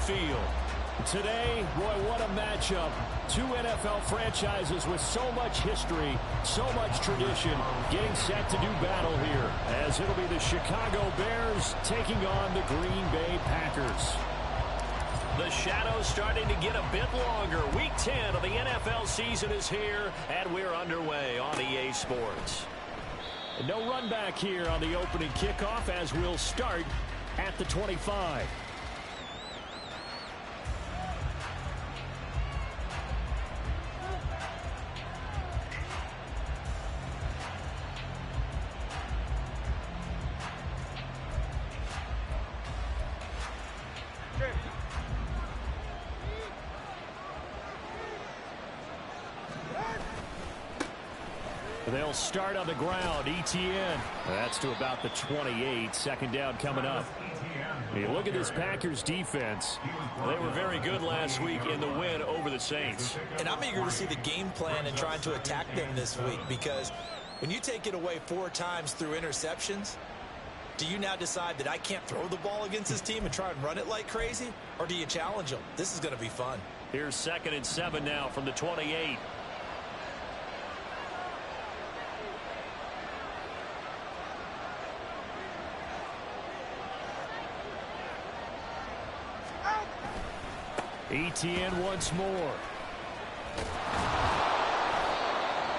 field. Today, boy, what a matchup. Two NFL franchises with so much history, so much tradition, getting set to do battle here, as it'll be the Chicago Bears taking on the Green Bay Packers. The shadow's starting to get a bit longer. Week 10 of the NFL season is here, and we're underway on EA Sports. No run back here on the opening kickoff as we'll start at the 25. They'll start on the ground. ETN. That's to about the 28. Second down coming up. You look at this Packers defense. They were very good last week in the win over the Saints. And I'm eager to see the game plan and trying to attack them this week, because when you take it away 4 times through interceptions, do you now decide that I can't throw the ball against this team and try and run it like crazy? Or do you challenge them? This is going to be fun. Here's 2nd and 7 now from the 28. ETN once more.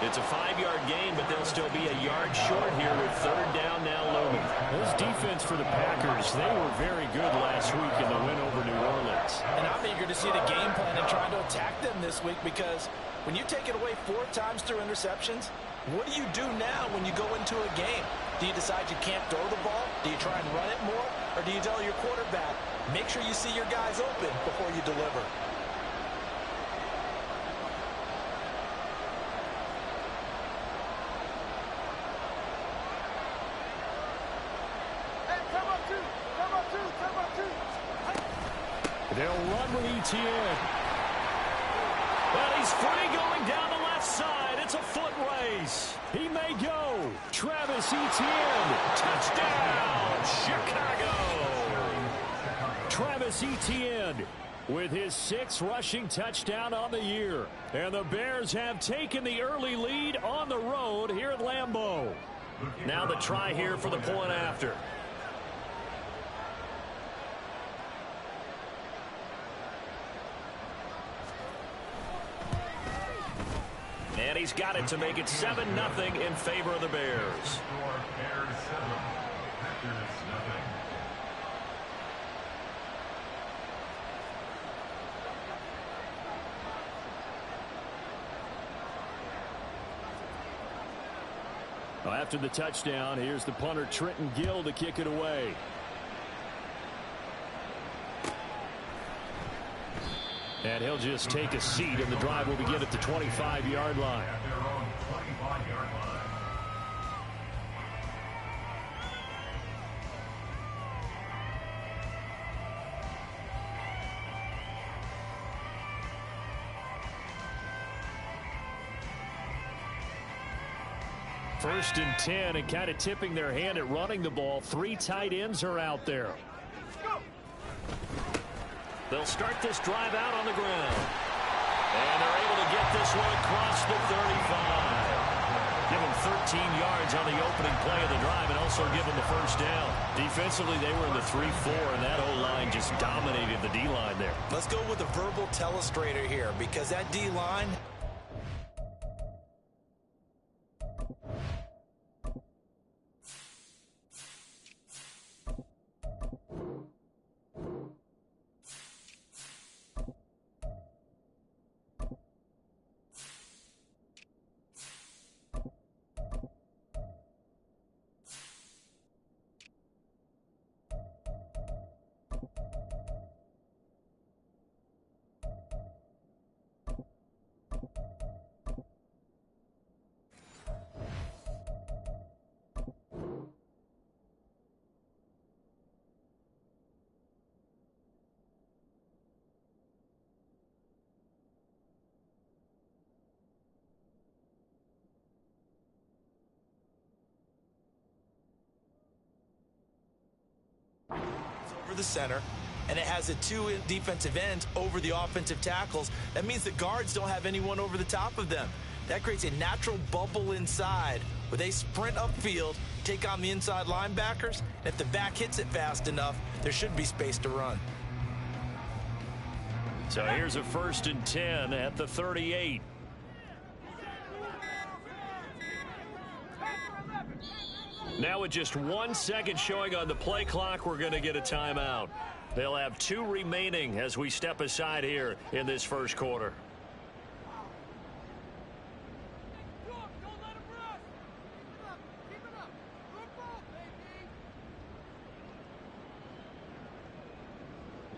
It's a 5-yard gain, but they'll still be a yard short here with 3rd down now looming. This defense for the Packers, they were very good last week in the win over New Orleans. And I'm eager to see the game plan and trying to attack them this week, because when you take it away 4 times through interceptions, what do you do now when you go into a game? Do you decide you can't throw the ball? Do you try and run it more? Or do you tell your quarterback, make sure you see your guys open before you deliver? They'll run with ETN. Well, he's free going down the left side. It's a foot race. He may go. Travis Etienne. Touchdown, Chicago. Travis Etienne with his 6th rushing touchdown on the year. And the Bears have taken the early lead on the road here at Lambeau. Now the try here for the point after. And he's got it to make it 7-0 in favor of the Bears. Well, after the touchdown, here's the punter Trenton Gill to kick it away. And he'll just take a seat, and the drive will begin at the 25-yard line. First and 10, and kind of tipping their hand at running the ball. 3 tight ends are out there. They'll start this drive out on the ground. And they're able to get this one across the 35. Give them 13 yards on the opening play of the drive and also give them the first down. Defensively, they were in the 3-4, and that O-line just dominated the D-line there. Let's go with a verbal telestrator here, because that D-line... over the center, and it has the two defensive ends over the offensive tackles. That means the guards don't have anyone over the top of them. That creates a natural bubble inside where they sprint upfield, take on the inside linebackers. And if the back hits it fast enough, there should be space to run. So here's a 1st and 10 at the 38. Now with just 1 second showing on the play clock, we're going to get a timeout. They'll have 2 remaining as we step aside here in this first quarter.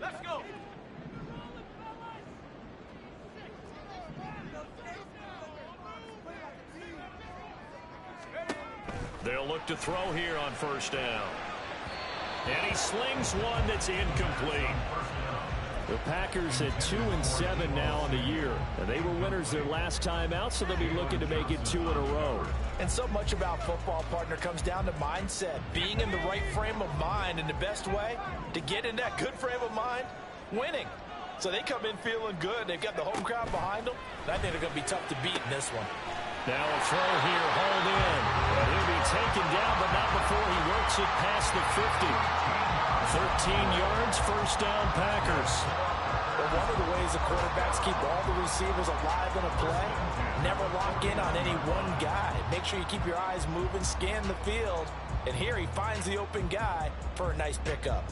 Let's go. They'll look to throw here on 1st down. And he slings one that's incomplete. The Packers at 2-7 now on the year. And they were winners their last time out, so they'll be looking to make it 2 in a row. And so much about football, partner, comes down to mindset. Being in the right frame of mind, and the best way to get in that good frame of mind, winning. So they come in feeling good. They've got the home crowd behind them. And I think they're going to be tough to beat in this one. Now a throw here, hauled in. And he'll be taken down, but not before he works it past the 50. 13 yards, 1st down, Packers. But one of the ways the quarterbacks keep all the receivers alive in a play, never lock in on any one guy. Make sure you keep your eyes moving, scan the field. And here he finds the open guy for a nice pickup.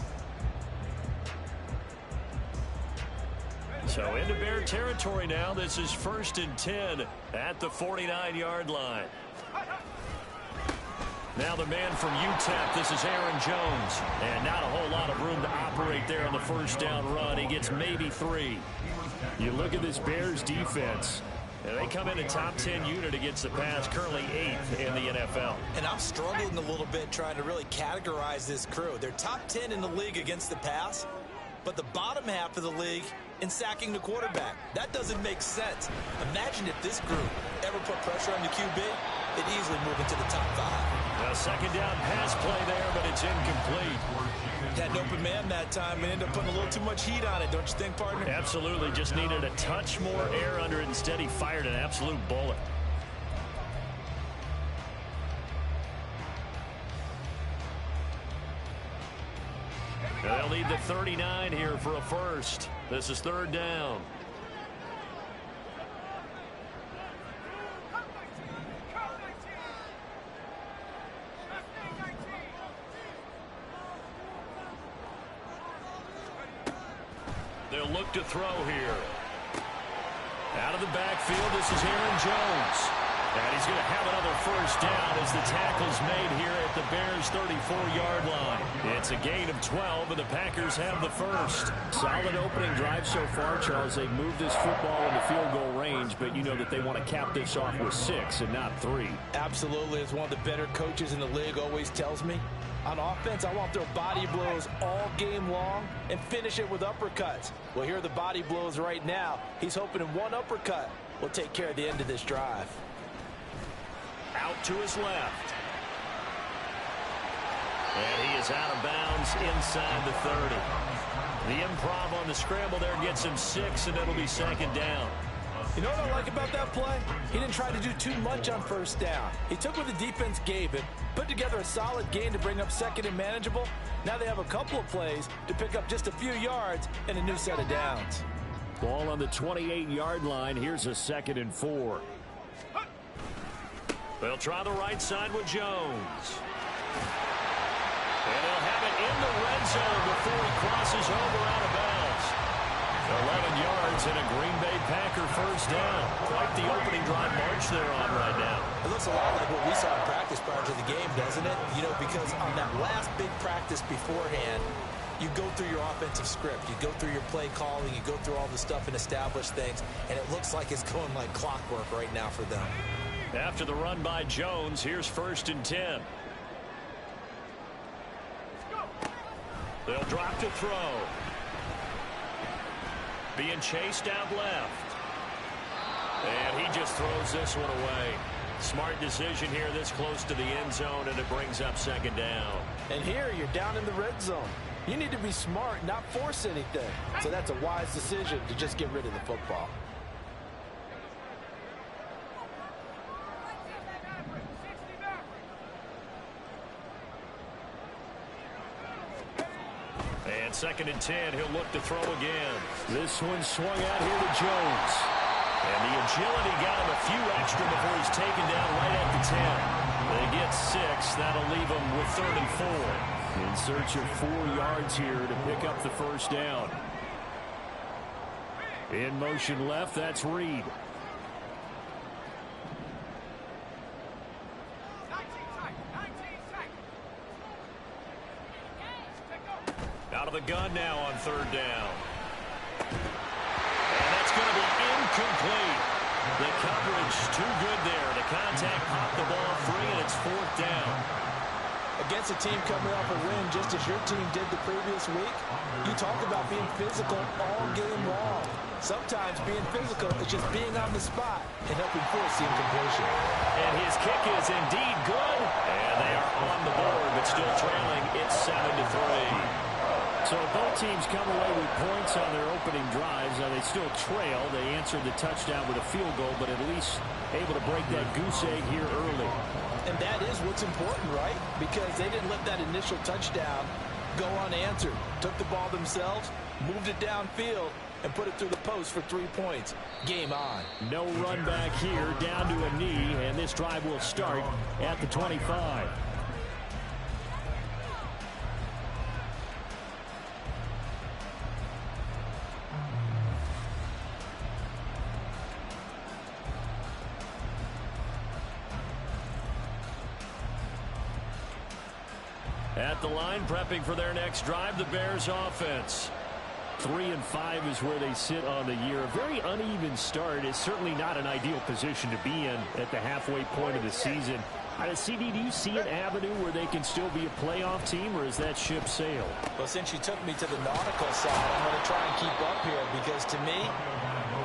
So into Bear territory now. This is 1st and 10 at the 49-yard line. Now the man from UTEP, this is Aaron Jones. And not a whole lot of room to operate there on the 1st down run. He gets maybe 3. You look at this Bears defense, and they come in a top 10 unit against the pass, currently 8th in the NFL. And I'm struggling a little bit trying to really categorize this crew. They're top 10 in the league against the pass, but the bottom half of the league in sacking the quarterback. That doesn't make sense. Imagine if this group ever put pressure on the QB, they'd easily move into the top 5. A 2nd down pass play there, but it's incomplete. Had an open man that time and ended up putting a little too much heat on it, don't you think, partner? Absolutely. Just needed a touch more air under it. Instead, he fired an absolute bullet. They'll need the 39 here for a first. This is 3rd down. They'll look to throw here. Out of the backfield, this is Aaron Jones. And he's going to have another 1st down as the tackle's made here at the Bears' 34-yard line. It's a gain of 12, and the Packers have the 1st. Solid opening drive so far, Charles. They've moved this football into field goal range, but you know that they want to cap this off with 6 and not 3. Absolutely. As one of the better coaches in the league always tells me, on offense, I want their body blows all game long and finish it with uppercuts. Well, here are the body blows right now. He's hoping in one uppercut will take care of the end of this drive. Out to his left. And he is out of bounds inside the 30. The improv on the scramble there gets him 6, and it'll be 2nd down. You know what I like about that play? He didn't try to do too much on 1st down. He took what the defense gave him, put together a solid gain to bring up 2nd and manageable. Now they have a couple of plays to pick up just a few yards and a new set of downs. Ball on the 28-yard line. Here's a 2nd and 4. They'll try the right side with Jones. And he'll have it in the red zone before he crosses over out of bounds. 11 yards and a Green Bay Packer 1st down. Quite the opening drive march they're on right now. It looks a lot like what we saw in practice prior to the game, doesn't it? You know, because on that last big practice beforehand, you go through your offensive script. You go through your play calling. You go through all the stuff and establish things. And it looks like it's going like clockwork right now for them. After the run by Jones, here's 1st and 10. They'll drop to throw. Being chased out left. And he just throws this one away. Smart decision here this close to the end zone, and it brings up 2nd down. And here you're down in the red zone. You need to be smart, not force anything. So that's a wise decision to just get rid of the football. And 2nd and 10, he'll look to throw again. This one swung out here to Jones. And the agility got him a few extra before he's taken down right at the 10. They get 6. That'll leave them with 3rd and 4. In search of 4 yards here to pick up the first down. In motion left, that's Reed. Out of the gun now on 3rd down. And that's going to be incomplete. The coverage too good there. The contact popped the ball free, and it's 4th down. Against a team coming off a win just as your team did the previous week, you talk about being physical all game long. Sometimes being physical is just being on the spot and helping force the incompletion. And his kick is indeed good. And they are on the board, but still trailing. It's 7-3. So both teams come away with points on their opening drives. Now they still trail. They answered the touchdown with a field goal, but at least able to break that goose egg here early. And that is what's important, right? Because they didn't let that initial touchdown go unanswered. Took the ball themselves, moved it downfield, and put it through the post for 3 points. Game on. No run back here, down to a knee, and this drive will start at the 25. At the line, prepping for their next drive, the Bears offense. 3-5 is where they sit on the year. A very uneven start. It's certainly not an ideal position to be in at the halfway point of the season. CD, do you see an avenue where they can still be a playoff team, or is that ship sailed? Well, since you took me to the nautical side, I'm going to try and keep up here because to me,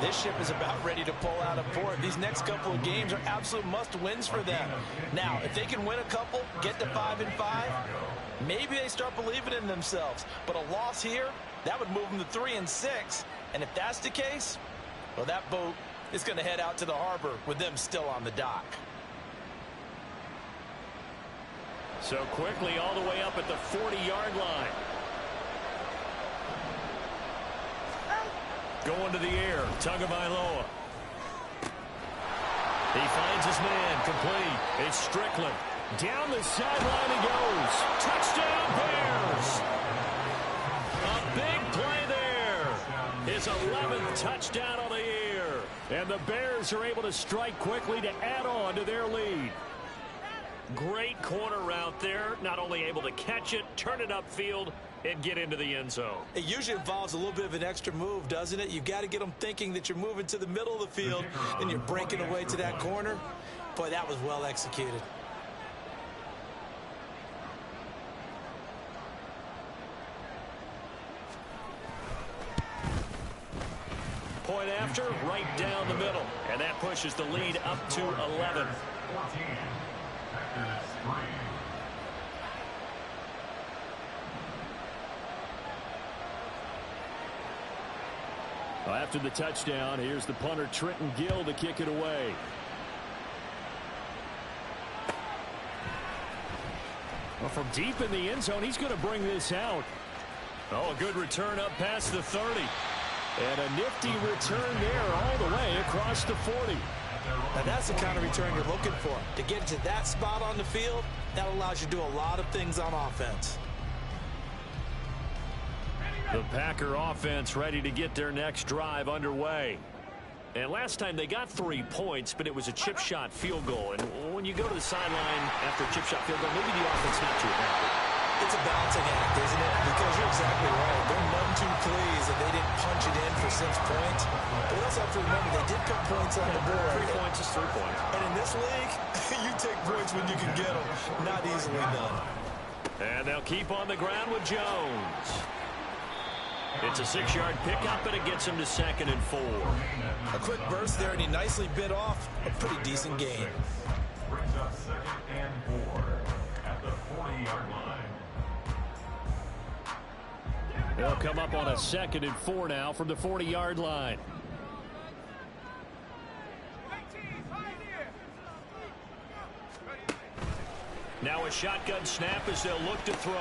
this ship is about ready to pull out of port. These next couple of games are absolute must-wins for them. Now, if they can win a couple, get to 5-5, maybe they start believing in themselves. But a loss here, that would move them to 3-6. And if that's the case, well, that boat is going to head out to the harbor with them still on the dock. So quickly all the way up at the 40-yard line. Going to the air, Tagovailoa. He finds his man, complete. It's Strickland. Down the sideline he goes. Touchdown, Bears! A big play there. His 11th touchdown on the year. And the Bears are able to strike quickly to add on to their lead. Great corner route there. Not only able to catch it, turn it upfield, and get into the end zone. It usually involves a little bit of an extra move, doesn't it? You've got to get them thinking that you're moving to the middle of the field and you're breaking away to that corner. Boy, that was well executed. Point after, right down the middle. And that pushes the lead up to 11. Well, after the touchdown, here's the punter Trenton Gill to kick it away. Well, from deep in the end zone, he's going to bring this out. Oh, a good return up past the 30. And a nifty return there all the way across the 40. Now that's the kind of return you're looking for. To get to that spot on the field, that allows you to do a lot of things on offense. The Packer offense ready to get their next drive underway. And last time they got 3 points, but it was a chip shot field goal. And when you go to the sideline after a chip shot field goal, maybe the offense not too happy. It's a balancing act, isn't it? Because you're exactly right. They're none too pleased that they didn't punch it in for 6 points. But we also have to remember they did put points on the board. 3 points is 3 points. And in this league, you take points when you can get them. Not easily done. And they'll keep on the ground with Jones. It's a 6-yard pickup, and it gets him to 2nd and 4. A quick burst there, and he nicely bit off a pretty decent gain. Brings up 2nd and 4 at the 40-yard line. They'll come up on a 2nd and 4 now from the 40-yard line. Now a shotgun snap as they'll look to throw.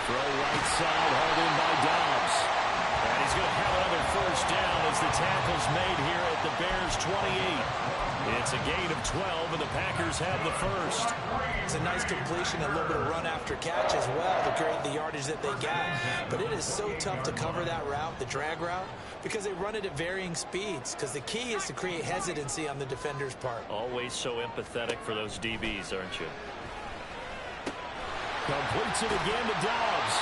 Throw right side, hauled in by Dobbs. And he's going to have another first down as the tackle's made here at the Bears' 28. It's a gain of 12, and the Packers have the first. It's a nice completion, a little bit of run after catch as well to create the yardage that they got. But it is so tough to cover that route, the drag route, because they run it at varying speeds. Because the key is to create hesitancy on the defender's part. Always so empathetic for those DBs, aren't you? Completes it again to Dobbs.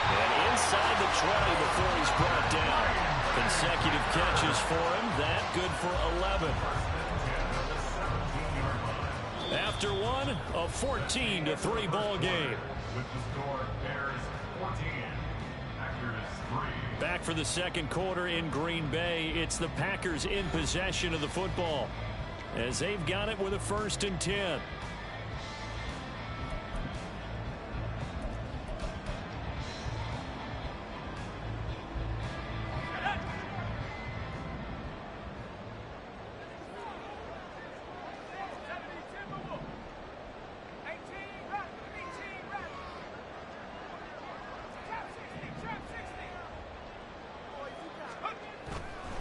And inside the 20 before he's brought down. Consecutive catches for him. That good for 11. After one, a 14-3 ball game. Back for the second quarter in Green Bay. It's the Packers in possession of the football as they've got it with a 1st and 10.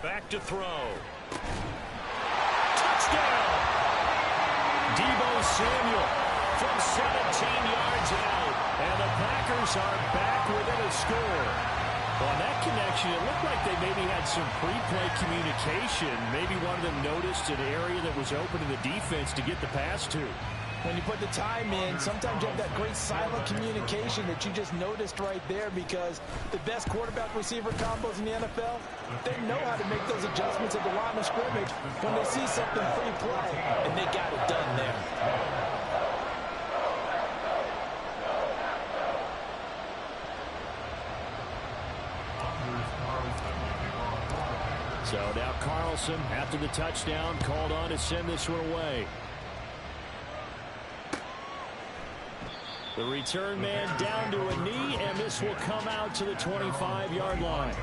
Back to throw. Touchdown! Deebo Samuel from 17 yards out. And the Packers are back within a score. On that connection, it looked like they maybe had some pre-play communication. Maybe one of them noticed an area that was open to the defense to get the pass to. When you put the time in, sometimes you have that great silent communication that you just noticed right there, because the best quarterback-receiver combos in the NFL, they know how to make those adjustments at the line of scrimmage when they see something pre-play, and they got it done there. So now Carlson, after the touchdown, called on to send this one away. The return man down to a knee, and this will come out to the 25-yard line.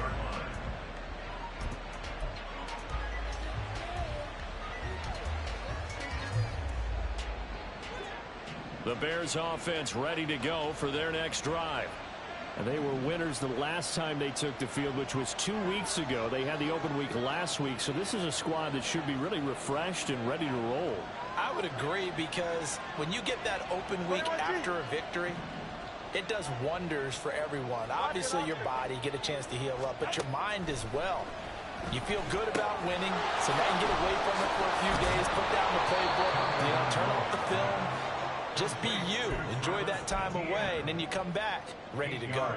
The Bears offense ready to go for their next drive. And they were winners the last time they took the field, which was 2 weeks ago. They had the open week last week, so this is a squad that should be really refreshed and ready to roll. I would agree, because when you get that open week after a victory, it does wonders for everyone. Obviously, your body, get a chance to heal up, but your mind as well. You feel good about winning, so now you can get away from it for a few days, put down the playbook, turn off the film. Just be you. Enjoy that time away, and then you come back ready to go.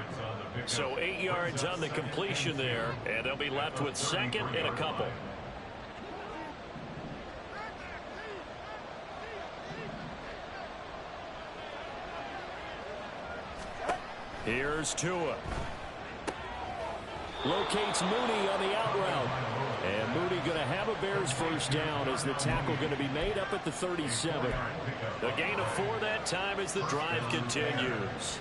So 8 yards on the completion there, and they'll be left with 2nd and a couple. Here's Tua. Locates Mooney on the out route. And Mooney going to have a Bears first down as the tackle going to be made up at the 37. The gain of 4 that time as the drive continues.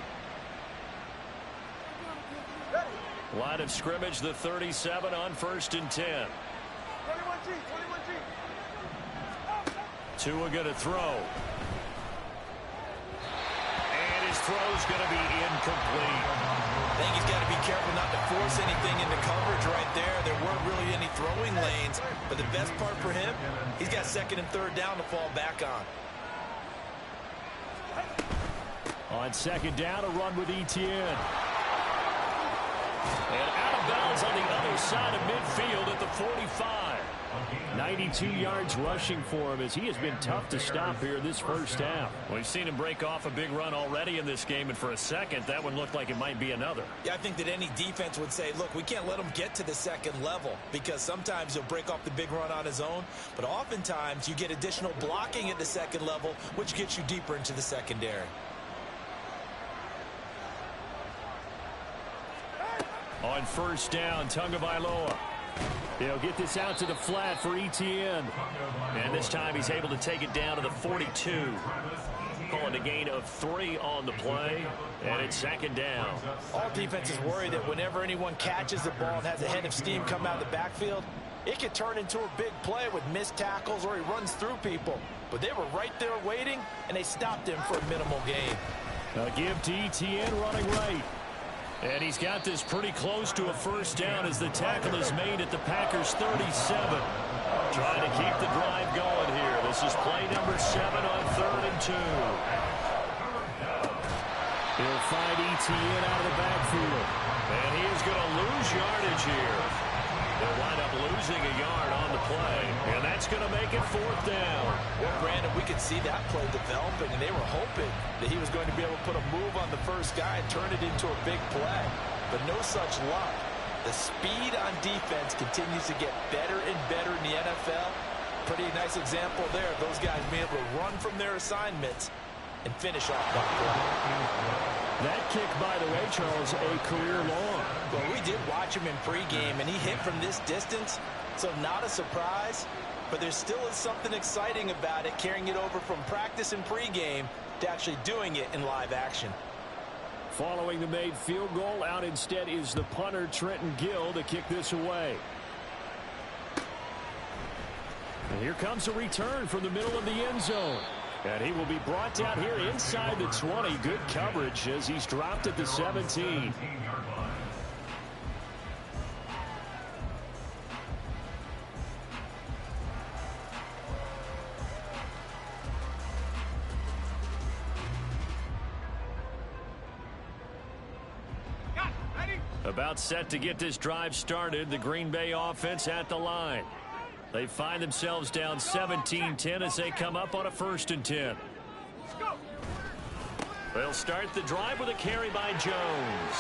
Line of scrimmage, the 37 on 1st and 10. Tua going to throw. And his throw's going to be incomplete. I think he's got to be careful not to force anything into coverage right there. There weren't really any throwing lanes, but the best part for him, he's got 2nd and 3rd down to fall back on. On 2nd down, a run with Etienne. And out of bounds on the other side of midfield at the 45. 92 yards rushing for him as he has been tough to stop here this first half. We've seen him break off a big run already in this game, and for a second, that one looked like it might be another. Yeah, I think that any defense would say, look, we can't let him get to the 2nd level, because sometimes he'll break off the big run on his own, but oftentimes you get additional blocking at the 2nd level, which gets you deeper into the secondary. On 1st down, Tagovailoa. He'll get this out to the flat for Etienne. And this time he's able to take it down to the 42. Calling a gain of 3 on the play, and it's second down. All defenses worry that whenever anyone catches the ball and has a head of steam come out of the backfield, it could turn into a big play with missed tackles or he runs through people. But they were right there waiting, and they stopped him for a minimal gain. A give to ETN running right. And he's got this pretty close to a first down as the tackle is made at the Packers' 37. Trying to keep the drive going here. This is play number 7 on 3rd and 2. He'll find ETN out of the backfield. And he is going to lose yardage here. They'll wind up losing a yard on the play. And that's going to make it 4th down. Well, Brandon, we could see that play developing, and they were hoping that he was going to be able to put a move on the first guy and turn it into a big play. But no such luck. The speed on defense continues to get better and better in the NFL. Pretty nice example there of those guys being able to run from their assignments and finish off that play. That kick, by the way, Charles, a career long. Well, we did watch him in pregame, and he hit from this distance, so not a surprise. But there still is something exciting about it, carrying it over from practice and pregame to actually doing it in live action. Following the made field goal, out instead is the punter, Trenton Gill, to kick this away. And here comes a return from the middle of the end zone. And he will be brought down here inside the 20. Good coverage as he's dropped at the 17. About set to get this drive started. The Green Bay offense at the line. They find themselves down 17-10 as they come up on a 1st and 10. They'll start the drive with a carry by Jones.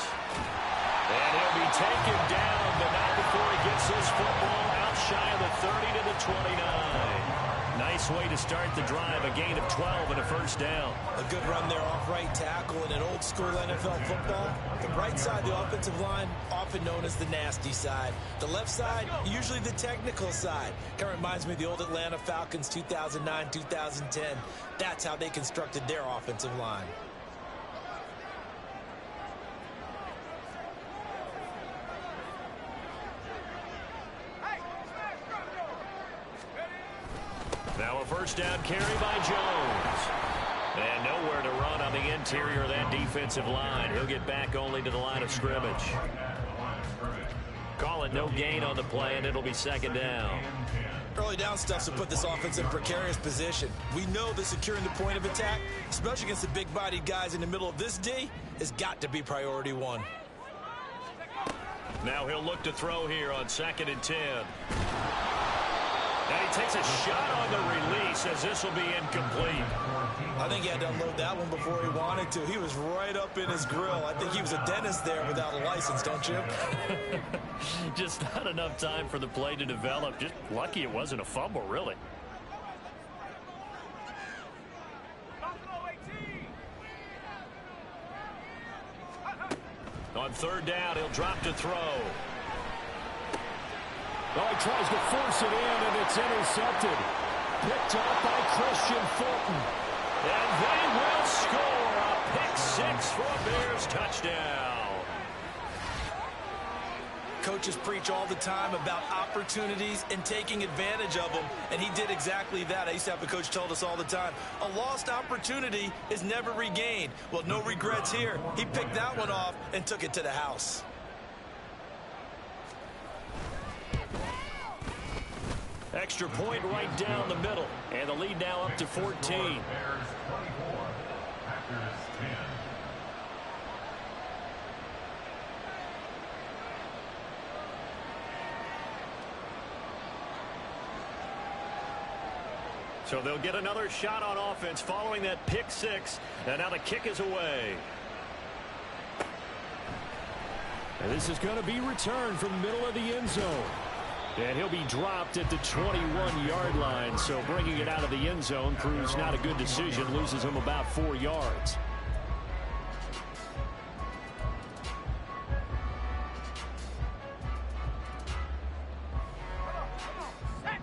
And he'll be taken down, but not before he gets this football out shy of the 30 to the 29. Nice way to start the drive, a gain of 12 and a 1st down. A good run there off right tackle in an old school NFL football. The right side, the offensive line, often known as the nasty side. The left side, usually the technical side. Kind of reminds me of the old Atlanta Falcons 2009, 2010. That's how they constructed their offensive line. Now a 1st down carry by Jones. And nowhere to run on the interior of that defensive line. He'll get back only to the line of scrimmage. Call it no gain on the play, and it'll be 2nd down. Early down stuffs will put this offense in precarious position. We know that securing the point of attack, especially against the big-bodied guys in the middle of this D, has got to be priority 1. Now he'll look to throw here on 2nd and 10. And he takes a shot on the release as this will be incomplete. I think he had to unload that one before he wanted to. He was right up in his grill. I think he was a dentist there without a license, don't you? Just not enough time for the play to develop. Just lucky it wasn't a fumble, really. On 3rd down, he'll drop to throw. Oh, he tries to force it in, and it's intercepted. Picked up by Christian Fulton. And they will score a pick-6 for a Bears touchdown. Coaches preach all the time about opportunities and taking advantage of them, and he did exactly that. I used to have a coach told us all the time, a lost opportunity is never regained. Well, no regrets here. He picked that one off and took it to the house. Extra point right down the middle. And the lead now up to 14. So they'll get another shot on offense following that pick-6. And now the kick is away. And this is going to be returned from the middle of the end zone. And he'll be dropped at the 21-yard line. So bringing it out of the end zone proves not a good decision. Loses him about 4 yards.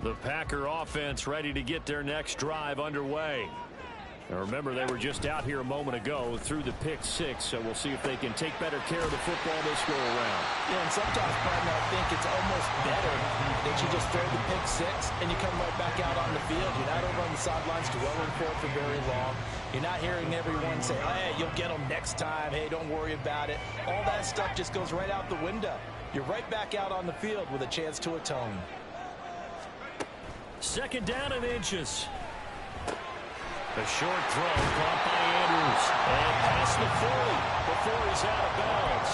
The Packer offense ready to get their next drive underway. Now remember, they were just out here a moment ago through the pick six, so we'll see if they can take better care of the football this go around. Yeah, and sometimes, partner, I think it's almost better that you just throw the pick six and you come right back out on the field. You're not over on the sidelines dwelling for it for very long. You're not hearing everyone say, hey, you'll get them next time. Hey, don't worry about it. All that stuff just goes right out the window. You're right back out on the field with a chance to atone. Second down and inches. A short throw caught by Andrews. And past the 40 before he's out of bounds.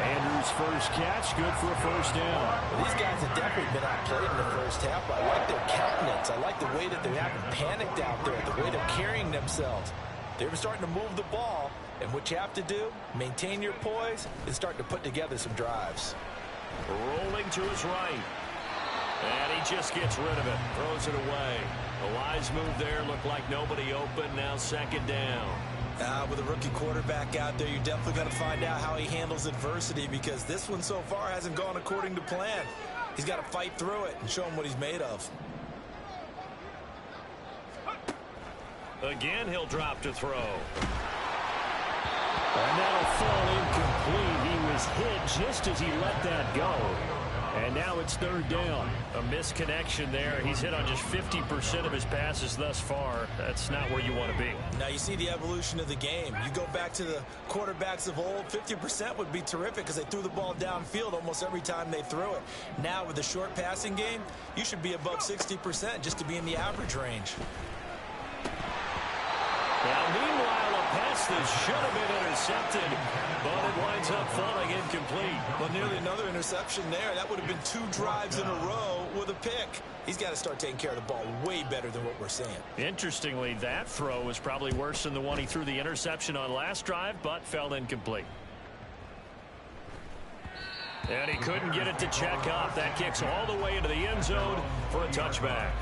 Andrews' first catch, good for a first down. Well, these guys have definitely been outplayed in the first half. I like their countenance. I like the way that they haven't panicked out there, the way they're carrying themselves. They're starting to move the ball. And what you have to do, maintain your poise, and start to put together some drives. Rolling to his right. And he just gets rid of it. Throws it away. A wise move there. Looked like nobody open. Now second down. With a rookie quarterback out there, you're definitely going to find out how he handles adversity, because this one so far hasn't gone according to plan. He's got to fight through it and show him what he's made of. Again, he'll drop to throw. And that'll fall incomplete. He was hit just as he let that go. And now it's third down. A misconnection there. He's hit on just 50% of his passes thus far. That's not where you want to be. Now you see the evolution of the game. You go back to the quarterbacks of old, 50% would be terrific because they threw the ball downfield almost every time they threw it. Now with the short passing game, you should be above 60% just to be in the average range. Now, meanwhile, a pass that should have been intercepted, but it winds up falling incomplete. Well, nearly another interception there. That would have been 2 drives in a row with a pick. He's got to start taking care of the ball way better than what we're seeing. Interestingly, that throw was probably worse than the one he threw the interception on last drive, but fell incomplete. And he couldn't get it to check up. That kicks all the way into the end zone for a touchback.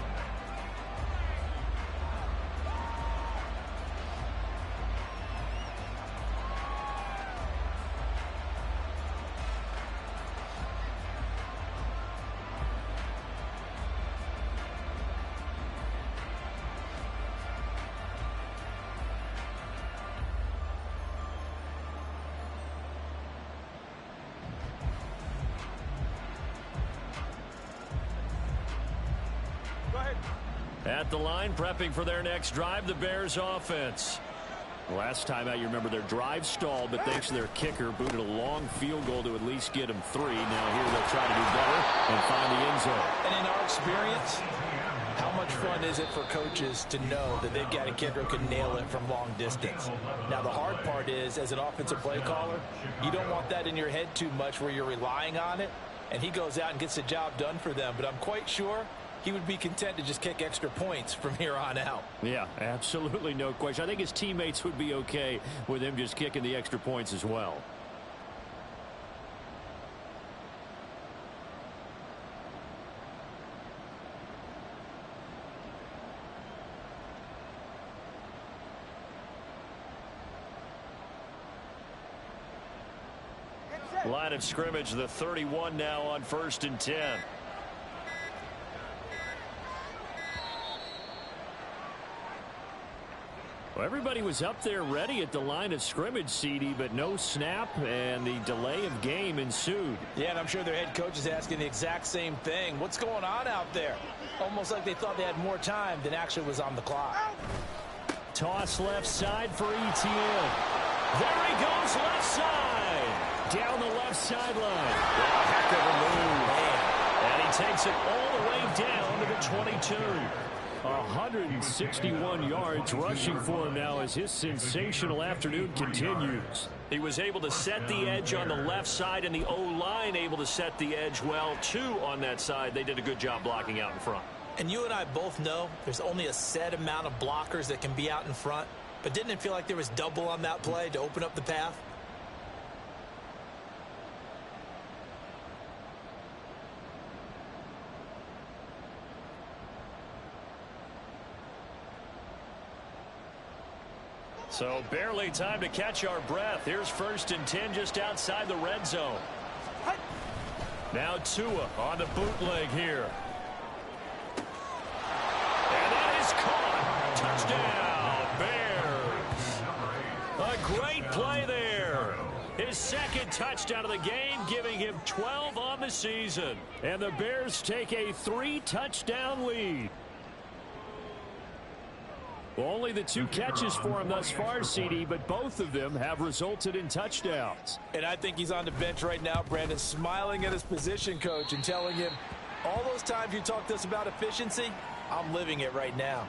At the line, prepping for their next drive, the Bears offense. Last time out, you remember their drive stalled, but thanks to their kicker, booted a long field goal to at least get them 3. Now here they'll try to do better and find the end zone. And in our experience, how much fun is it for coaches to know that they've got a kicker who can nail it from long distance? Now, the hard part is, as an offensive play caller, you don't want that in your head too much where you're relying on it, and he goes out and gets the job done for them. But I'm quite sure he would be content to just kick extra points from here on out. Yeah, absolutely no question. I think his teammates would be okay with him just kicking the extra points as well. Line of scrimmage, the 31 now on 1st and 10. Well, everybody was up there ready at the line of scrimmage, CD, but no snap, and the delay of game ensued. Yeah, and I'm sure their head coach is asking the exact same thing. What's going on out there? Almost like they thought they had more time than actually was on the clock. Toss left side for Etienne. There he goes, left side. Down the left sideline. Oh, heck of a move. Man. And he takes it all the way down to the 22. 161 yards rushing for him now as his sensational afternoon continues. He was able to set the edge on the left side, and the O-line able to set the edge well, too, on that side. They did a good job blocking out in front. And you and I both know there's only a set amount of blockers that can be out in front. But didn't it feel like there was double on that play to open up the path? So barely time to catch our breath. Here's 1st and 10 just outside the red zone. Now Tua on the bootleg here. And that is caught. Touchdown, Bears. A great play there. His second touchdown of the game, giving him 12 on the season. And the Bears take a 3-touchdown lead. Well, only the 2 catches for him thus far, CD, but both of them have resulted in touchdowns. And I think he's on the bench right now, Brandon, smiling at his position coach and telling him, all those times you talked to us about efficiency, I'm living it right now.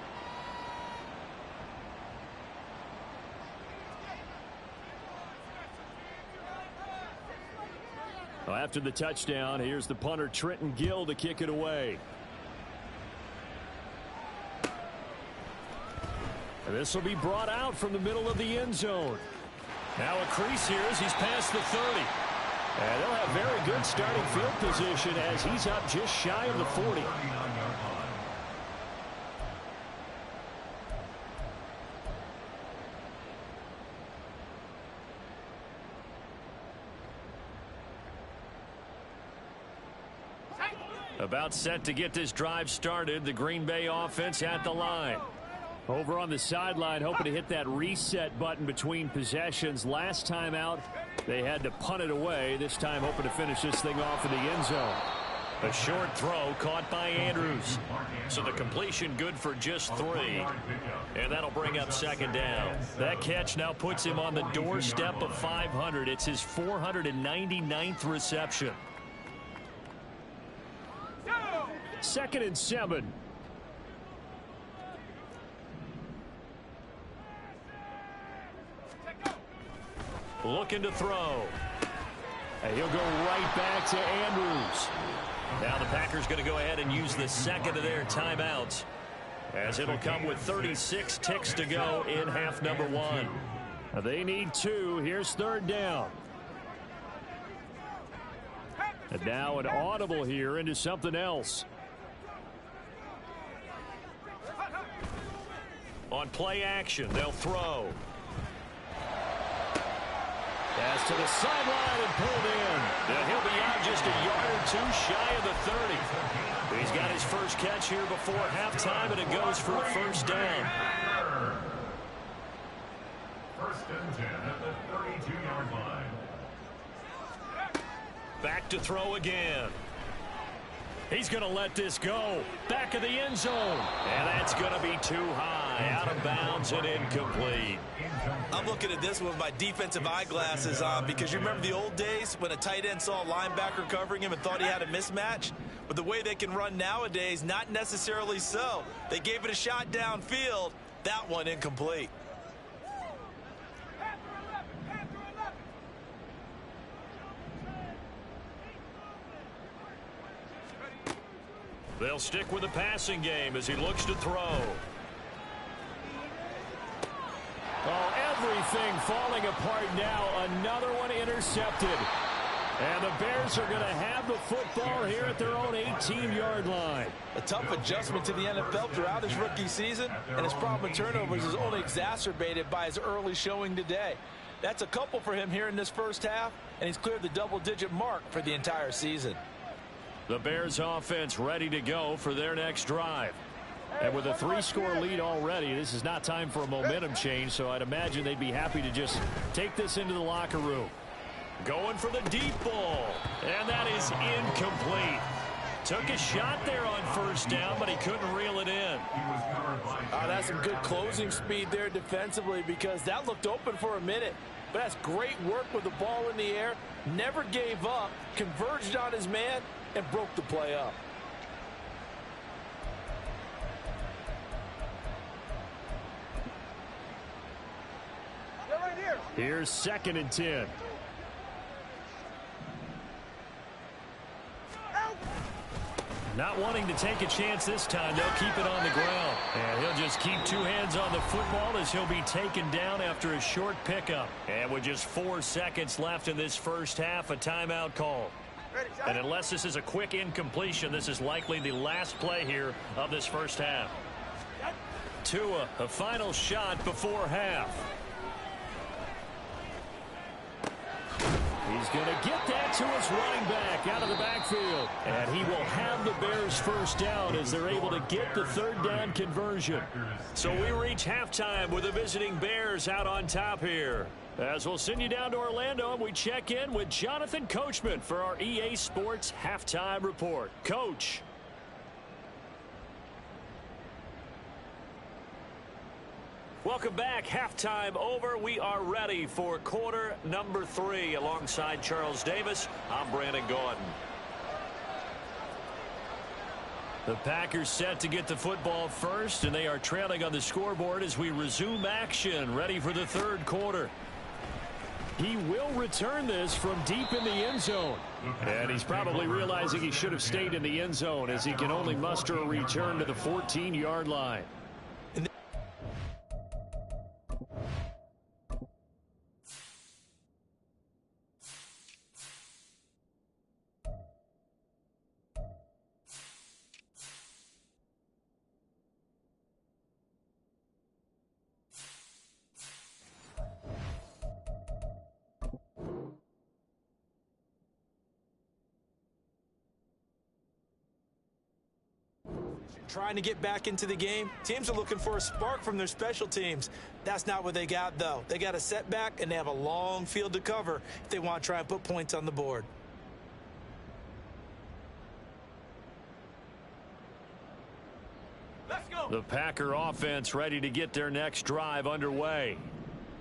Well, after the touchdown, here's the punter, Trenton Gill, to kick it away. And this will be brought out from the middle of the end zone. Now a crease here as he's past the 30. And they'll have very good starting field position as he's up just shy of the 40. About set to get this drive started. The Green Bay offense at the line. Over on the sideline, hoping to hit that reset button between possessions. Last time out, they had to punt it away. This time, hoping to finish this thing off in the end zone. A short throw caught by Andrews. So the completion good for just 3. And that'll bring up second down. That catch now puts him on the doorstep of 500. It's his 499th reception. 2nd and 7. Looking to throw. And he'll go right back to Andrews. Now the Packers going to go ahead and use the second of their timeouts, as it'll come with 36 ticks to go in half number 1. They need 2. Here's 3rd down. And now an audible here into something else. On play action, they'll throw. Pass to the sideline and pulled in. Now he'll be out just a yard or 2 shy of the 30. He's got his first catch here before halftime, and it goes for a 1st down. 1st and 10 at the 32-yard line. Back to throw again. He's going to let this go. Back of the end zone. And that's going to be too high. Out of bounds and incomplete. I'm looking at this one with my defensive eyeglasses on, because you remember the old days when a tight end saw a linebacker covering him and thought he had a mismatch? But the way they can run nowadays, not necessarily so. They gave it a shot downfield. That one incomplete. They'll stick with the passing game as he looks to throw. Oh, everything falling apart now. Another one intercepted. And the Bears are going to have the football here at their own 18-yard line. A tough adjustment to the NFL throughout his rookie season, and his problem with turnovers is only exacerbated by his early showing today. That's a couple for him here in this first half, and he's cleared the double-digit mark for the entire season. The Bears offense ready to go for their next drive. And with a 3-score lead already, this is not time for a momentum change, so I'd imagine they'd be happy to just take this into the locker room. Going for the deep ball, and that is incomplete. Took a shot there on 1st down, but he couldn't reel it in. That's some good closing speed there defensively, because that looked open for a minute. But that's great work with the ball in the air. Never gave up, converged on his man, and broke the play up. Here's 2nd and 10. Not wanting to take a chance this time. They'll keep it on the ground. And he'll just keep 2 hands on the football as he'll be taken down after a short pickup. And with just 4 seconds left in this first half, a timeout call. And unless this is a quick incompletion, this is likely the last play here of this first half. Tua, a final shot before half. He's going to get that to his running back out of the backfield. And he will have the the Bears first down as they're able to get the third down conversion. So we reach halftime with the visiting Bears out on top here. As we'll send you down to Orlando, and we check in with Jonathan Coachman for our EA Sports Halftime Report. Coach. Welcome back. Halftime over. We are ready for quarter number 3. Alongside Charles Davis, I'm Brandon Gaudin. The Packers set to get the football first, and they are trailing on the scoreboard as we resume action, ready for the third quarter. He will return this from deep in the end zone. And he's probably realizing he should have stayed in the end zone as he can only muster a return to the 14-yard line. Trying to get back into the game. Teams are looking for a spark from their special teams. That's not what they got, though. They got a setback, and they have a long field to cover if they want to try and put points on the board. Let's go. The Packer offense ready to get their next drive underway.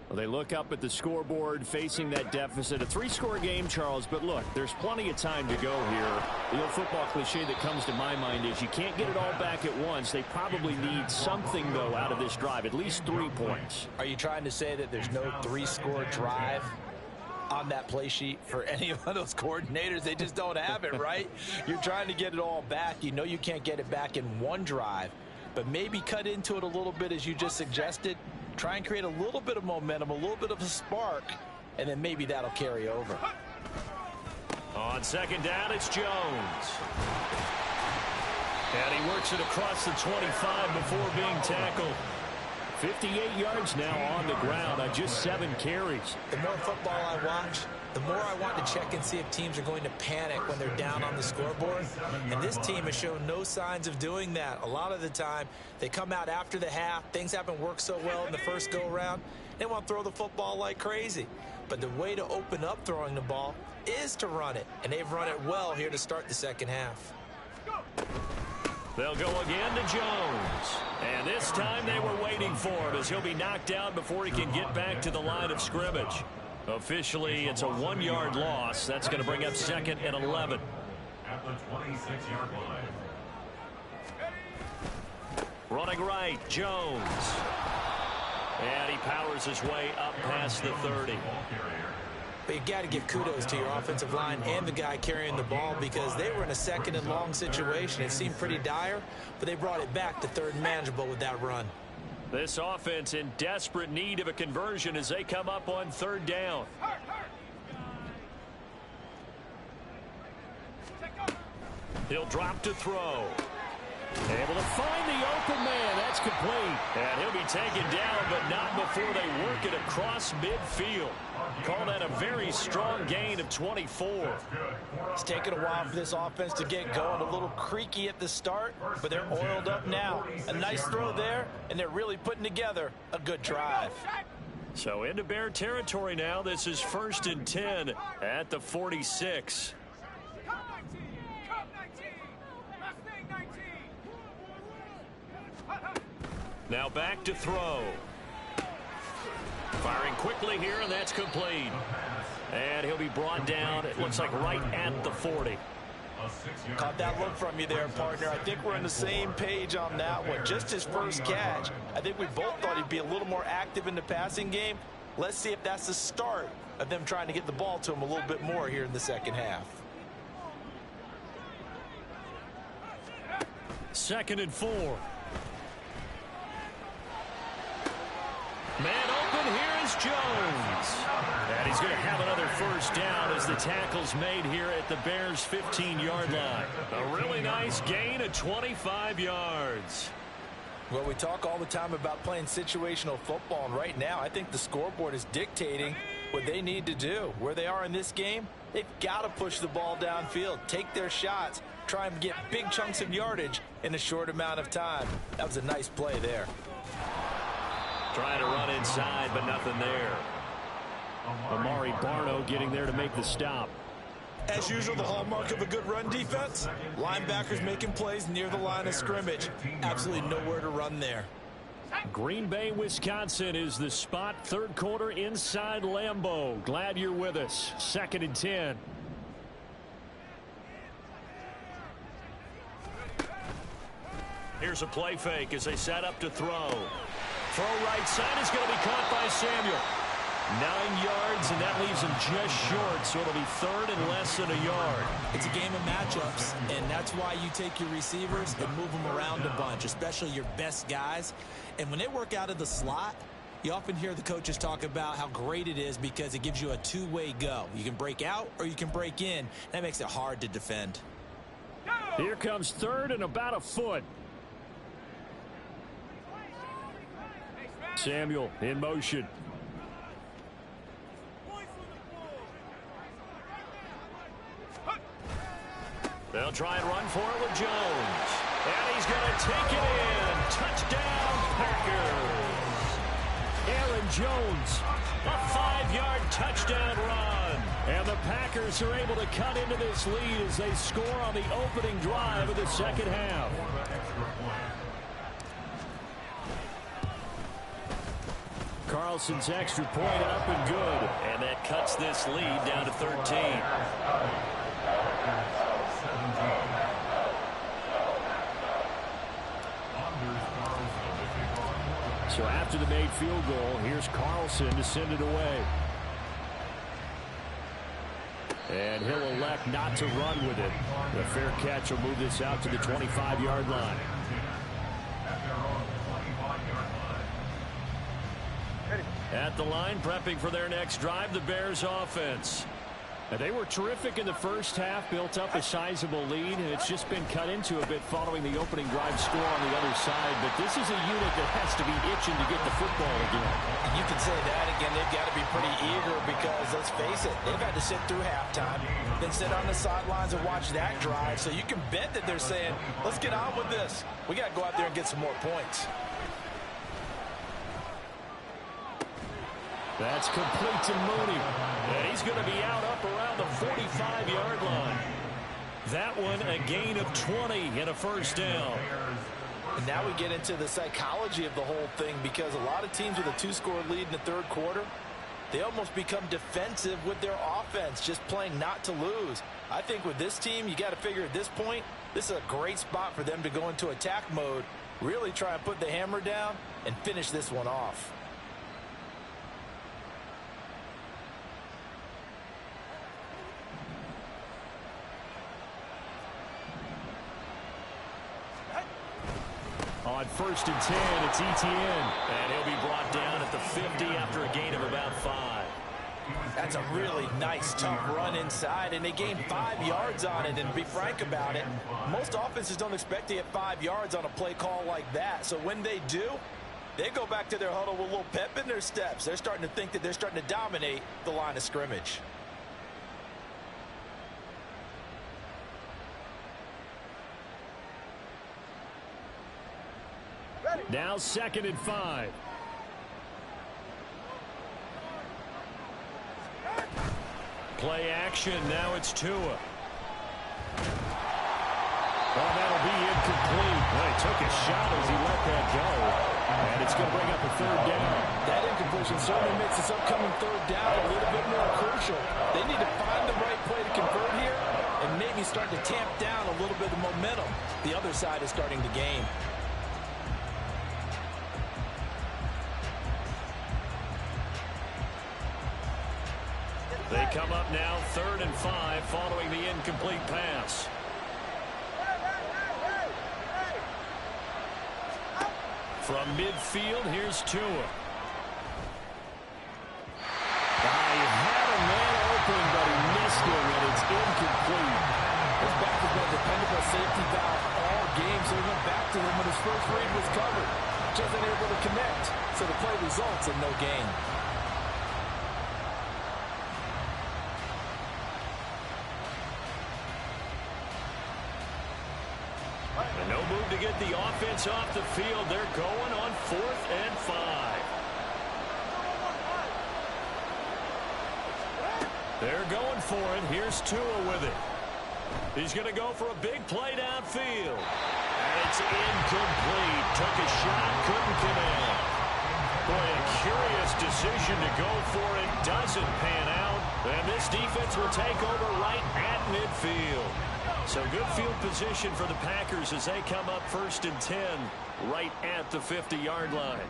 Well, they look up at the scoreboard facing that deficit. A 3-score game, Charles, but look, there's plenty of time to go here. The old football cliche that comes to my mind is you can't get it all back at once. They probably need something, though, out of this drive, at least 3 points. Are you trying to say that there's no 3-score drive on that play sheet for any of those coordinators? They just don't have it, right? You're trying to get it all back. You know you can't get it back in one drive, but maybe cut into it a little bit as you just suggested. Try and create a little bit of momentum, a little bit of a spark, and then maybe that'll carry over. On second down, it's Jones. And he works it across the 25 before being tackled. 58 yards now on the ground on just 7 carries. The more football I watch, the more I want to check and see if teams are going to panic when they're down on the scoreboard. And this team has shown no signs of doing that. A lot of the time, they come out after the half. Things haven't worked so well in the first go-around. They want to throw the football like crazy. But the way to open up throwing the ball is to run it. And they've run it well here to start the second half. They'll go again to Jones. And this time they were waiting for him as he'll be knocked down before he can get back to the line of scrimmage. Officially, it's a 1-yard loss. That's going to bring up second and 11. At the 26-yard line. Running right, Jones. And he powers his way up past the 30. But you got to give kudos to your offensive line and the guy carrying the ball because they were in a second and long situation. It seemed pretty dire, but they brought it back to third and manageable with that run. This offense in desperate need of a conversion as they come up on third down. He'll drop to throw. Able to find the open man. That's complete. And he'll be taken down, but not before they work it across midfield. Call that a very strong gain of 24. It's taken a while for this offense to get going. A little creaky at the start, but they're oiled up now. A nice throw there, and they're really putting together a good drive. So into Bear territory now. This is 1st and 10 at the 46. Now back to throw. Firing quickly here, and that's complete. And he'll be brought down, it looks like right at the 40. Caught that look from you there, partner. I think we're on the same page on that one. Just his first catch. I think we both thought he'd be a little more active in the passing game. Let's see if that's the start of them trying to get the ball to him a little bit more here in the second half. 2nd and 4. Man open, here is Jones. And he's going to have another first down as the tackle's made here at the Bears' 15-yard line. A really nice gain of 25 yards. Well, we talk all the time about playing situational football, and right now I think the scoreboard is dictating what they need to do. Where they are in this game, they've got to push the ball downfield, take their shots, try and get big chunks of yardage in a short amount of time. That was a nice play there. Trying to run inside, but nothing there. Amari Barno getting there to make the stop. As usual, the hallmark of a good run defense, linebackers making plays near the line of scrimmage. Absolutely nowhere to run there. Green Bay, Wisconsin is the spot. Third quarter inside Lambeau. Glad you're with us. 2nd and 10. Here's a play fake as they set up to throw. Throw right side is going to be caught by Samuel. 9 yards, and that leaves him just short, so it'll be 3rd and less than a yard. It's a game of matchups, and that's why you take your receivers and move them around a bunch, especially your best guys. And when they work out of the slot, you often hear the coaches talk about how great it is because it gives you a two-way go. You can break out or you can break in. That makes it hard to defend. Here comes 3rd and about a foot. Samuel in motion. They'll try and run for it with Jones. And he's going to take it in. Touchdown, Packers. Aaron Jones, a 5-yard touchdown run. And the Packers are able to cut into this lead as they score on the opening drive of the second half. Carlson's extra point up and good. And that cuts this lead down to 13. So after the made field goal, here's Carlson to send it away. And he'll elect not to run with it. The fair catch will move this out to the 25-yard line. At the line, prepping for their next drive, the Bears offense. And they were terrific in the first half, built up a sizable lead, and it's just been cut into a bit following the opening drive score on the other side. But this is a unit that has to be itching to get the football again. You can say that again. They've got to be pretty eager because, let's face it, they've had to sit through halftime, then sit on the sidelines and watch that drive. So you can bet that they're saying, let's get on with this. We got to go out there and get some more points. That's complete to Mooney. And he's going to be out up around the 45-yard line. That one a gain of 20 and a first down. And now we get into the psychology of the whole thing because a lot of teams with a 2-score lead in the third quarter, they almost become defensive with their offense, just playing not to lose. I think with this team, you got to figure at this point, this is a great spot for them to go into attack mode, really try and put the hammer down and finish this one off. On 1st and 10, it's Etienne. And he'll be brought down at the 50 after a gain of about 5. That's a really nice, tough run inside, and they gained 5 yards on it. And to be frank about it, most offenses don't expect to get 5 yards on a play call like that. So when they do, they go back to their huddle with a little pep in their steps. They're starting to think that they're starting to dominate the line of scrimmage. Now 2nd and 5. Play action. Now it's Tua. Oh, that'll be incomplete. Well, he took a shot as he let that go. And it's going to bring up a 3rd down. That incompletion certainly makes this upcoming 3rd down a little bit more crucial. They need to find the right play to convert here and maybe start to tamp down a little bit of momentum. The other side is starting to gain. They come up now 3rd and 5 following the incomplete pass. From midfield, here's Tua. He had a man open, but he missed him, and it's incomplete. His back has been a dependable safety valve all game, so he went back to him when his first read was covered. Just unable to connect, so the play results in no gain. move to get the offense off the field. They're going on 4th and 5. They're going for it. Here's Tua with it. He's going to go for a big play downfield. And it's incomplete. Took a shot, couldn't connect. Boy, a curious decision to go for it. Doesn't pan out. And this defense will take over right at midfield. So good field position for the Packers as they come up 1st and 10 right at the 50-yard line.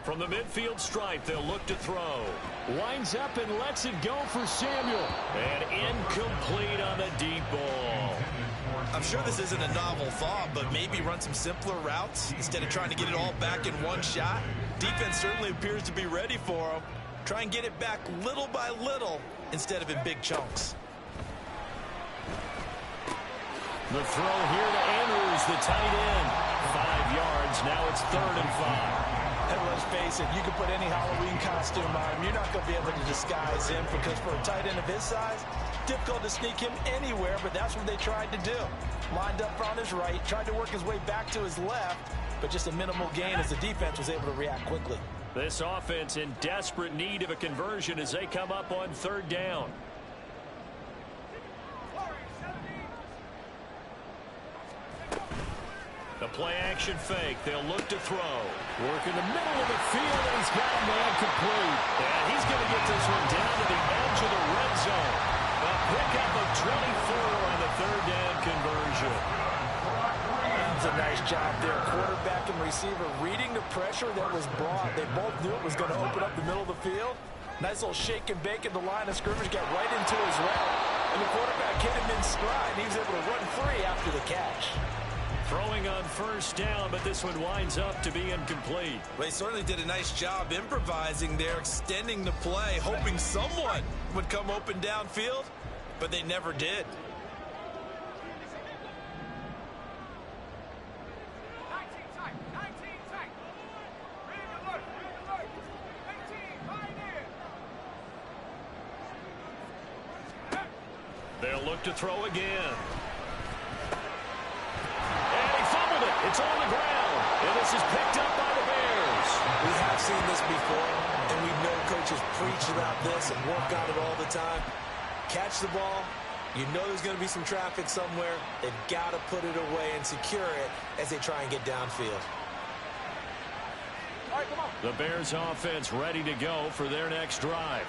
From the midfield stripe, they'll look to throw. Winds up and lets it go for Samuel. And incomplete on the deep ball. I'm sure this isn't a novel thought, but maybe run some simpler routes instead of trying to get it all back in one shot. Defense certainly appears to be ready for him. Try and get it back little by little instead of in big chunks. The throw here to Andrews, the tight end. 5 yards. Now it's 3rd and 5. And let's face it, you can put any Halloween costume on him. You're not going to be able to disguise him because for a tight end of his size, difficult to sneak him anywhere, but that's what they tried to do. Lined up on his right, tried to work his way back to his left, but just a minimal gain as the defense was able to react quickly. This offense in desperate need of a conversion as they come up on 3rd down. The play-action fake. They'll look to throw. Work in the middle of the field, and he's got a man complete. And he's going to get this one down to the edge of the red zone. A pickup of 24 on the 3rd down conversion. That's a nice job there. Quarterback and receiver reading the pressure that was brought. They both knew it was going to open up the middle of the field. Nice little shake and bake at the line of scrimmage. Got right into his route. And the quarterback hit him in stride. And he was able to run free after the catch. Throwing on 1st down, but this one winds up to be incomplete. They certainly did a nice job improvising there, extending the play, hoping someone would come open downfield, but they never did. They'll look to throw again. It's on the ground, and this is picked up by the Bears. We have seen this before, and we know coaches preach about this and work on it all the time. Catch the ball. You know there's going to be some traffic somewhere. They've got to put it away and secure it as they try and get downfield. All right, come on. The Bears offense ready to go for their next drive.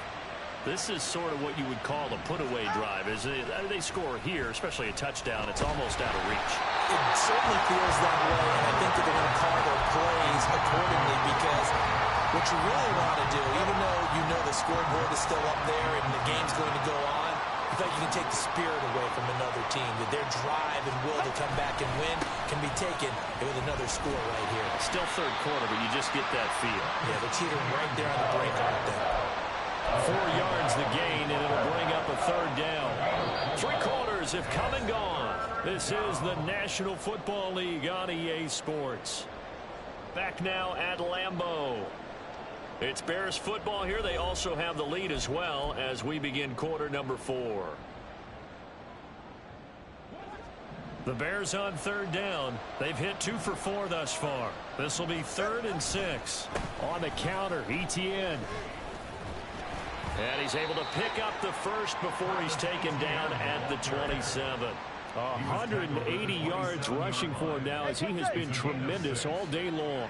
This is sort of what you would call a put-away drive. As they score here, especially a touchdown, it's almost out of reach. It certainly feels that way, and I think that they're going to call their plays accordingly because what you really want to do, even though you know the scoreboard is still up there and the game's going to go on, you feel like you can take the spirit away from another team, that their drive and will to come back and win can be taken with another score right here. Still 3rd quarter, but you just get that feel. Yeah, they're teetering right there on the brink right there. 4 yards the gain, and it'll bring up a 3rd down. 3 quarters have come and gone. This is the National Football League on EA Sports. Back now at Lambeau. It's Bears football here. They also have the lead as well as we begin quarter number 4. The Bears on 3rd down. They've hit 2 for 4 thus far. This will be 3rd and 6. On the counter, Etienne. And he's able to pick up the first before he's taken down at the 27. 180 yards rushing for him now as he has been tremendous all day long.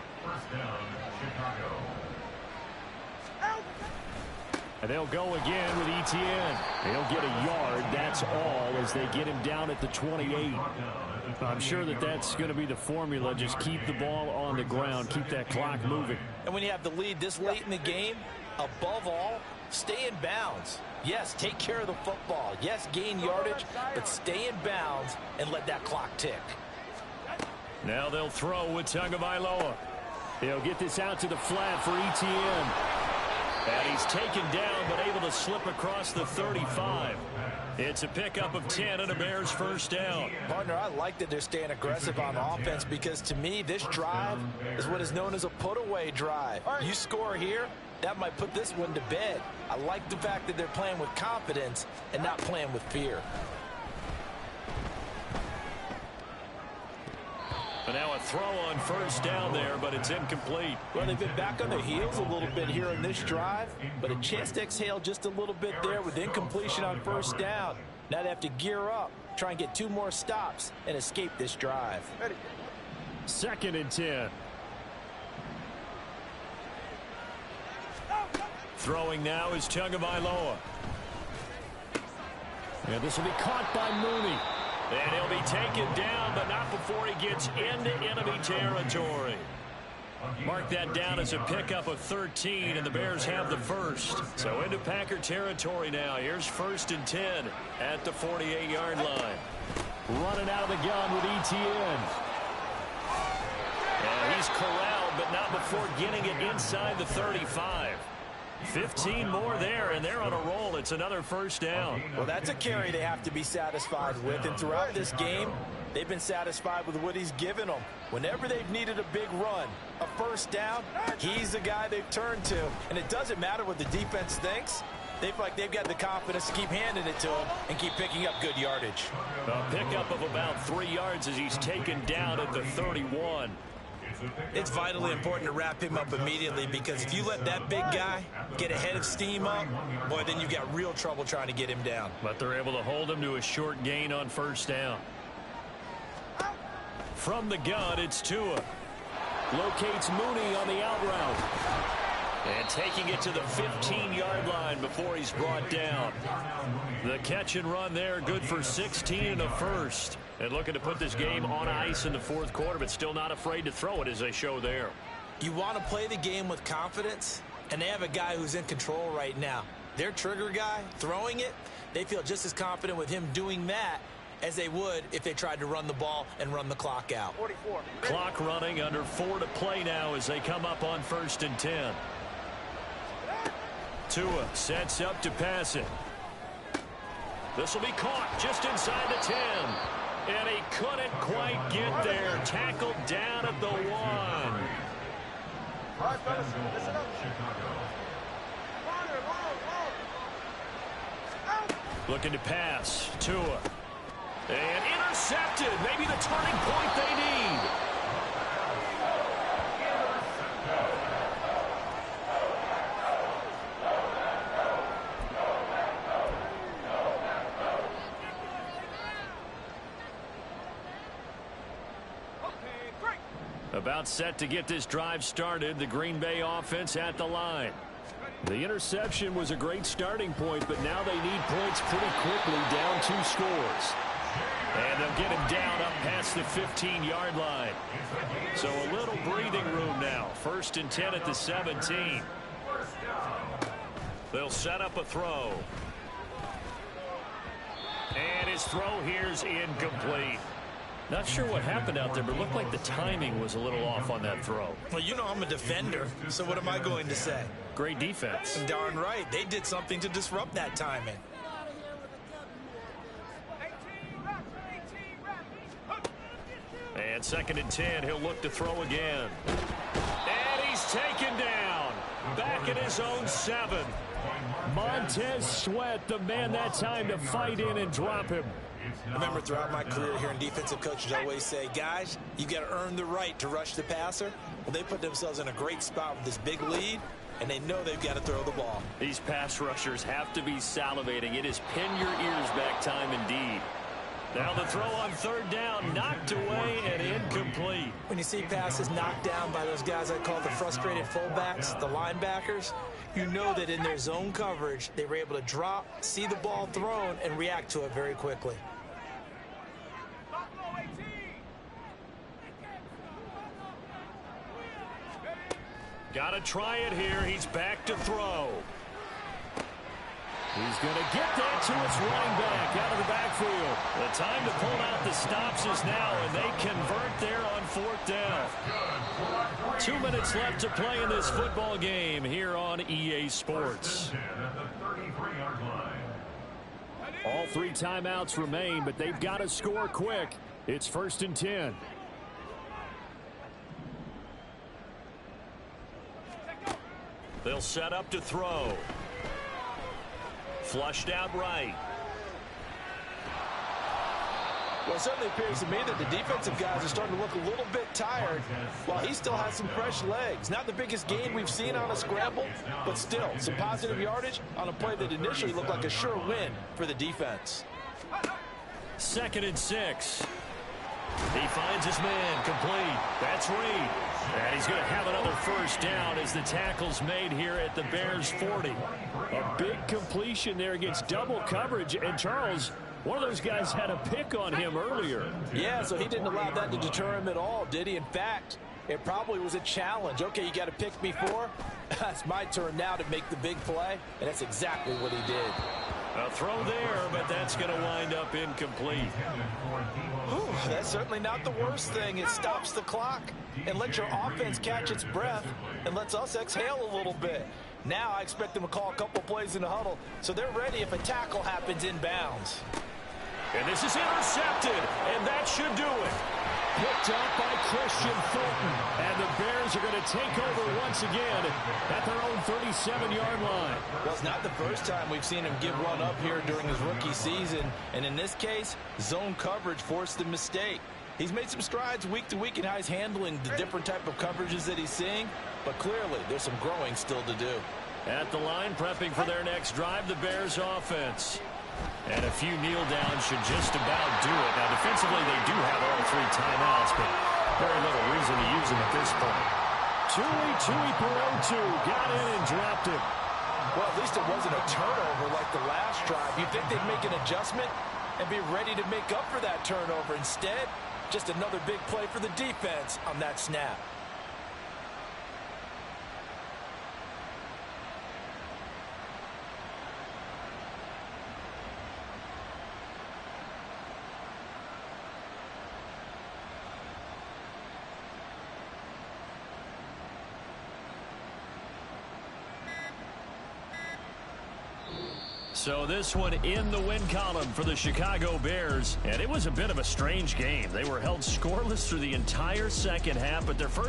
And they'll go again with Etienne. They'll get a yard, that's all, as they get him down at the 28. I'm sure that that's going to be the formula. Just keep the ball on the ground, keep that clock moving. And when you have the lead this late in the game, above all, stay in bounds. Yes, take care of the football. Yes, gain yardage, but stay in bounds and let that clock tick. Now they'll throw with Tagovailoa. He'll get this out to the flat for Etienne. And he's taken down, but able to slip across the 35. It's a pickup of 10 and a Bears first down. Partner, I like that they're staying aggressive on offense because to me, this drive is what is known as a put-away drive. You score here, that might put this one to bed. I like the fact that they're playing with confidence and not playing with fear. And now a throw on first down there, but it's incomplete. Well, they've been back on their heels a little bit here in this drive, but a chance to exhale just a little bit there with incompletion on first down. Now they have to gear up, try and get 2 more stops, and escape this drive. 2nd and 10. Throwing now is Tagovailoa. And this will be caught by Mooney. And he'll be taken down, but not before he gets into enemy territory. Mark that down as a pickup of 13, and the Bears have the first. So into Packer territory now. Here's 1st and 10 at the 48-yard line. Running out of the gun with Etienne. And he's corralled, but not before getting it inside the 35. 15 more there, and they're on a roll. It's another first down. Well, that's a carry they have to be satisfied with, and throughout this game, they've been satisfied with what he's given them. Whenever they've needed a big run, a first down, he's the guy they've turned to. And it doesn't matter what the defense thinks. They feel like they've got the confidence to keep handing it to him and keep picking up good yardage. A pickup of about 3 yards as he's taken down at the 31. It's vitally important to wrap him up immediately, because if you let that big guy get a head of steam up, boy, then you've got real trouble trying to get him down. But they're able to hold him to a short gain on first down. From the gun, it's Tua. Locates Mooney on the out route. And taking it to the 15-yard line before he's brought down. The catch and run there, good for 16 and a first. And looking to put this game on ice in the 4th quarter, but still not afraid to throw it as they show there. You want to play the game with confidence, and they have a guy who's in control right now. Their trigger guy, throwing it, they feel just as confident with him doing that as they would if they tried to run the ball and run the clock out. 44. Clock running, under 4 to play now as they come up on 1st and 10. Tua sets up to pass it. This will be caught just inside the 10. And he couldn't quite get there. Tackled down at the 1. All right, fellas, listen up. Looking to pass. Tua. And intercepted. Maybe the turning point they need. About set to get this drive started. The Green Bay offense at the line. The interception was a great starting point, but now they need points pretty quickly, down 2 scores. And they'll get him down up past the 15-yard line. So a little breathing room now. 1st and 10 at the 17. They'll set up a throw. And his throw here's incomplete. Not sure what happened out there, but it looked like the timing was a little off on that throw. Well, you know I'm a defender, so what am I going to say? Great defense. Darn right. They did something to disrupt that timing. And 2nd and 10, he'll look to throw again. And he's taken down. Back at his own 7. Montez Sweat, the man that time to fight in and drop him. I remember throughout my career hearing defensive coaches always say, guys, you got to earn the right to rush the passer. Well, they put themselves in a great spot with this big lead, and they know they've got to throw the ball. These pass rushers have to be salivating. It is pin your ears back time indeed. Now the throw on 3rd down, knocked away and incomplete. When you see passes knocked down by those guys I call the frustrated fullbacks, the linebackers, you know that in their zone coverage, they were able to drop, see the ball thrown, and react to it very quickly. Got to try it here. He's back to throw. He's going to get that to his running back out of the backfield. The time to pull out the stops is now, and they convert there on 4th down. 2 minutes left to play in this football game here on EA Sports. All 3 timeouts remain, but they've got to score quick. It's 1st and 10. They'll set up to throw. Flushed out right. Well, it certainly appears to me that the defensive guys are starting to look a little bit tired while he still has some fresh legs. Not the biggest gain we've seen on a scramble, but still some positive yardage on a play that initially looked like a sure win for the defense. 2nd and 6. He finds his man complete. That's Reed. And he's going to have another first down as the tackle's made here at the Bears 40. A big completion there against double coverage. And Charles, one of those guys had a pick on him earlier. Yeah, so he didn't allow that to deter him at all, did he? In fact, it probably was a challenge. Okay, you got to pick me for. It's my turn now to make the big play, and that's exactly what he did. A throw there, but that's going to wind up incomplete. Whew, that's certainly not the worst thing. It stops the clock and lets your offense catch its breath and lets us exhale a little bit. Now I expect them to call a couple plays in the huddle so they're ready if a tackle happens inbounds. And this is intercepted, and that should do it. Picked up by Christian Fulton. And the Bears are going to take over once again at their own 37-yard line. Well, it's not the first time we've seen him give one up here during his rookie season. And in this case, zone coverage forced the mistake. He's made some strides week to week in how he's handling the different type of coverages that he's seeing. But clearly, there's some growing still to do. At the line, prepping for their next drive, the Bears offense. And a few kneel downs should just about do it. Now, defensively, they do have all 3 timeouts, but very little reason to use them at this point. Tui Perotu got in and dropped it. Well, at least it wasn't a turnover like the last drive. You'd think they'd make an adjustment and be ready to make up for that turnover. Instead, just another big play for the defense on that snap. So this one in the win column for the Chicago Bears. And it was a bit of a strange game. They were held scoreless through the entire second half, but their first